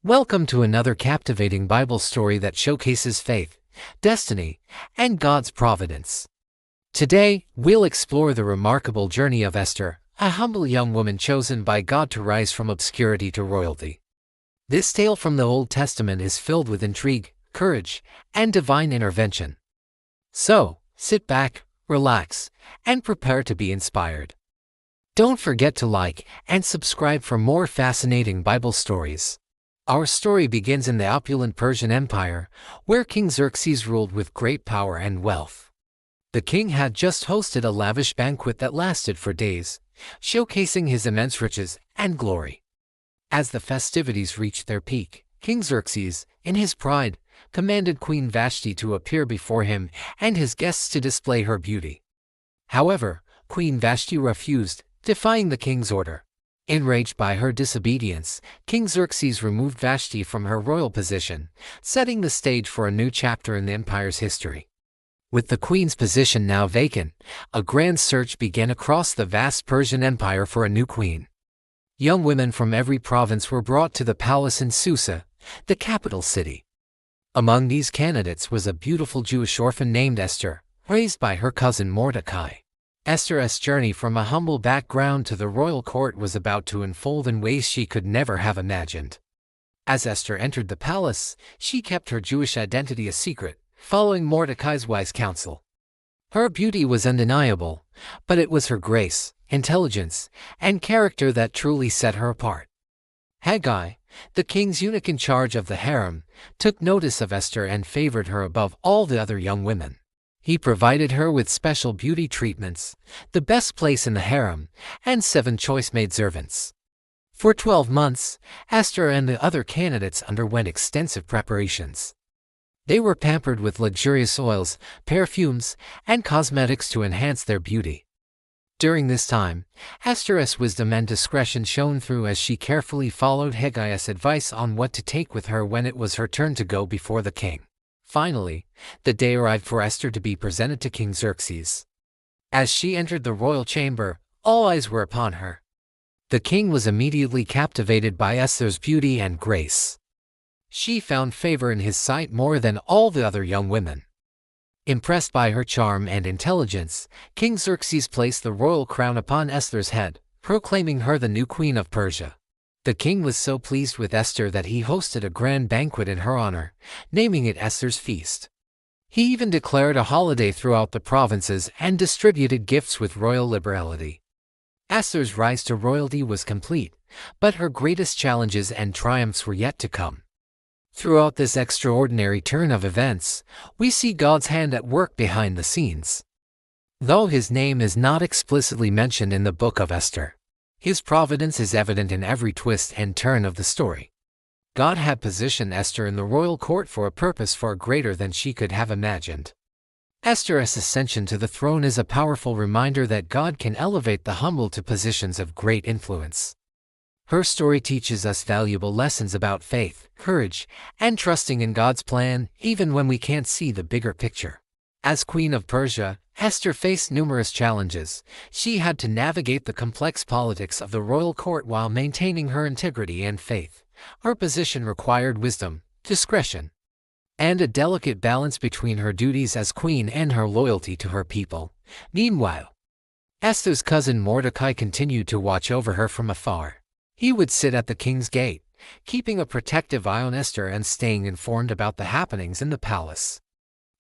Welcome to another captivating Bible story that showcases faith, destiny, and God's providence. Today, we'll explore the remarkable journey of Esther, a humble young woman chosen by God to rise from obscurity to royalty. This tale from the Old Testament is filled with intrigue, courage, and divine intervention. So, sit back, relax, and prepare to be inspired. Don't forget to like and subscribe for more fascinating Bible stories. Our story begins in the opulent Persian Empire, where King Xerxes ruled with great power and wealth. The king had just hosted a lavish banquet that lasted for days, showcasing his immense riches and glory. As the festivities reached their peak, King Xerxes, in his pride, commanded Queen Vashti to appear before him and his guests to display her beauty. However, Queen Vashti refused, defying the king's order. Enraged by her disobedience, King Xerxes removed Vashti from her royal position, setting the stage for a new chapter in the empire's history. With the queen's position now vacant, a grand search began across the vast Persian Empire for a new queen. Young women from every province were brought to the palace in Susa, the capital city. Among these candidates was a beautiful Jewish orphan named Esther, raised by her cousin Mordecai. Esther's journey from a humble background to the royal court was about to unfold in ways she could never have imagined. As Esther entered the palace, she kept her Jewish identity a secret, following Mordecai's wise counsel. Her beauty was undeniable, but it was her grace, intelligence, and character that truly set her apart. Haggai, the king's eunuch in charge of the harem, took notice of Esther and favored her above all the other young women. He provided her with special beauty treatments, the best place in the harem, and 7 choice maidservants. For 12 months, Esther and the other candidates underwent extensive preparations. They were pampered with luxurious oils, perfumes, and cosmetics to enhance their beauty. During this time, Esther's wisdom and discretion shone through as she carefully followed Haggai's advice on what to take with her when it was her turn to go before the king. Finally, the day arrived for Esther to be presented to King Xerxes. As she entered the royal chamber, all eyes were upon her. The king was immediately captivated by Esther's beauty and grace. She found favor in his sight more than all the other young women. Impressed by her charm and intelligence, King Xerxes placed the royal crown upon Esther's head, proclaiming her the new Queen of Persia. The king was so pleased with Esther that he hosted a grand banquet in her honor, naming it Esther's Feast. He even declared a holiday throughout the provinces and distributed gifts with royal liberality. Esther's rise to royalty was complete, but her greatest challenges and triumphs were yet to come. Throughout this extraordinary turn of events, we see God's hand at work behind the scenes. Though his name is not explicitly mentioned in the book of Esther, his providence is evident in every twist and turn of the story. God had positioned Esther in the royal court for a purpose far greater than she could have imagined. Esther's ascension to the throne is a powerful reminder that God can elevate the humble to positions of great influence. Her story teaches us valuable lessons about faith, courage, and trusting in God's plan, even when we can't see the bigger picture. As Queen of Persia, Esther faced numerous challenges. She had to navigate the complex politics of the royal court while maintaining her integrity and faith. Her position required wisdom, discretion, and a delicate balance between her duties as queen and her loyalty to her people. Meanwhile, Esther's cousin Mordecai continued to watch over her from afar. He would sit at the king's gate, keeping a protective eye on Esther and staying informed about the happenings in the palace.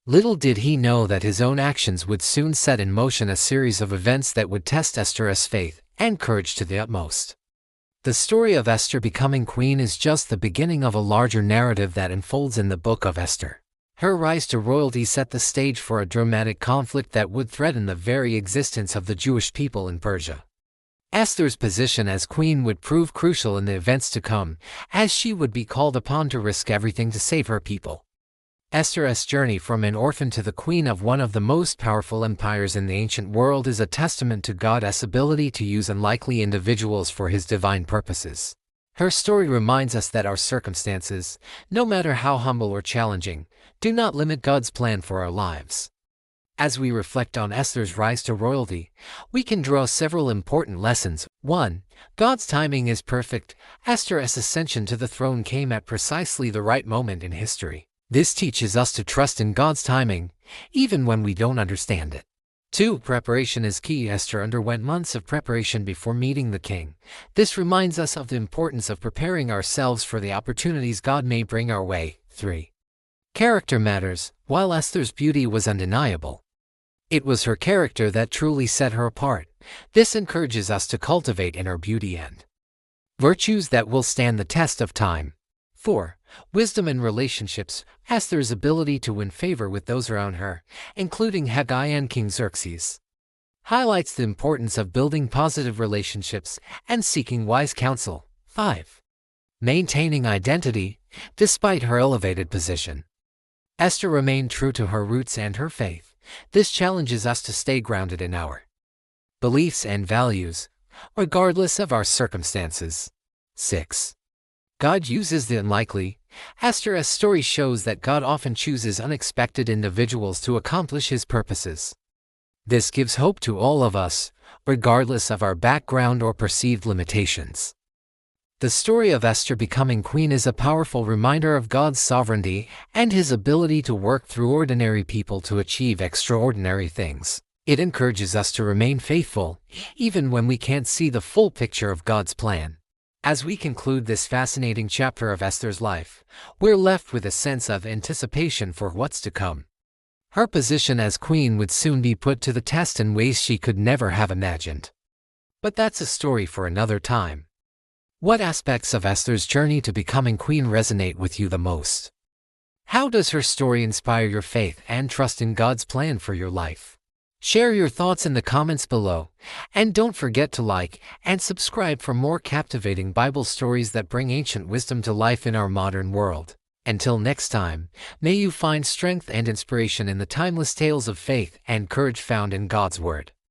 Little did he know that his own actions would soon set in motion a series of events that would test Esther's faith and courage to the utmost. The story of Esther becoming queen is just the beginning of a larger narrative that unfolds in the book of Esther. Her rise to royalty set the stage for a dramatic conflict that would threaten the very existence of the Jewish people in Persia. Esther's position as queen would prove crucial in the events to come, as she would be called upon to risk everything to save her people. Esther's journey from an orphan to the queen of one of the most powerful empires in the ancient world is a testament to God's ability to use unlikely individuals for his divine purposes. Her story reminds us that our circumstances, no matter how humble or challenging, do not limit God's plan for our lives. As we reflect on Esther's rise to royalty, we can draw several important lessons. 1. God's timing is perfect. Esther's ascension to the throne came at precisely the right moment in history. This teaches us to trust in God's timing, even when we don't understand it. 2. Preparation is key. Esther underwent months of preparation before meeting the king. This reminds us of the importance of preparing ourselves for the opportunities God may bring our way. 3. Character matters. While Esther's beauty was undeniable, it was her character that truly set her apart. This encourages us to cultivate inner beauty and virtues that will stand the test of time. 4. Wisdom in relationships. Esther's ability to win favor with those around her, including Haggai and King Xerxes, highlights the importance of building positive relationships and seeking wise counsel. 5. Maintaining identity. Despite her elevated position, Esther remained true to her roots and her faith. This challenges us to stay grounded in our beliefs and values, regardless of our circumstances. 6. God uses the unlikely. Esther's story shows that God often chooses unexpected individuals to accomplish His purposes. This gives hope to all of us, regardless of our background or perceived limitations. The story of Esther becoming queen is a powerful reminder of God's sovereignty and His ability to work through ordinary people to achieve extraordinary things. It encourages us to remain faithful, even when we can't see the full picture of God's plan. As we conclude this fascinating chapter of Esther's life, we're left with a sense of anticipation for what's to come. Her position as queen would soon be put to the test in ways she could never have imagined. But that's a story for another time. What aspects of Esther's journey to becoming queen resonate with you the most? How does her story inspire your faith and trust in God's plan for your life? Share your thoughts in the comments below, and don't forget to like and subscribe for more captivating Bible stories that bring ancient wisdom to life in our modern world. Until next time, may you find strength and inspiration in the timeless tales of faith and courage found in God's Word.